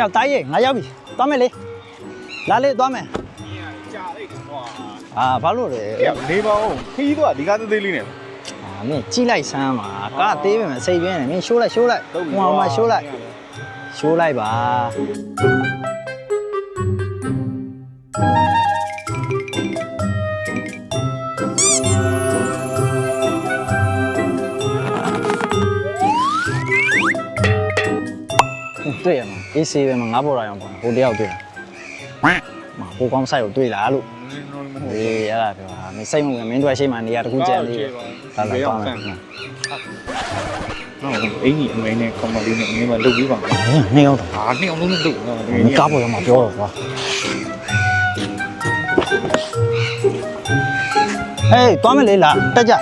ယောက်တားရဲ့ငါရောက်ပြီသွားမယ်လေလာလေသွားမယ်ဘာလို့လဲ နေပါဦးခီးတော့ဒီကားသေးသေးလေးနဲ့ မင်းကြည့်လိုက်စမ်းပါကားသေးပဲမစိတ်ပြင်းနေမင်းရှိုးလိုက်ဟိုမှာရှိုးလိုက်ပါတွေ့ရမှာအေးဆေးပဲမှာငါပေါ်လာအောင်ပေါ့ဟိုတယောက်တွေ့တာမှာဟိုကောင်းဆိုင်ကိုတွေ့လာလို့အေးအဲ့ဒါပြောတာမင်းစိတ်မဝင်မင်းတို့ရှိမှနေရာတခုကျန်လေးလာလာပါမယ်ဟုတ်အင်းကြီးအမေနဲ့ကွန်မလေးနဲ့ငင်းမလုတ်ပြီးပါနေအောင်တော့ နှစ်အောင်လုံးနဲ့လုတ် ကားပေါ်ရမှာပြောတော့ကွာဟေးသွားမယ်လေလားတက်ကြ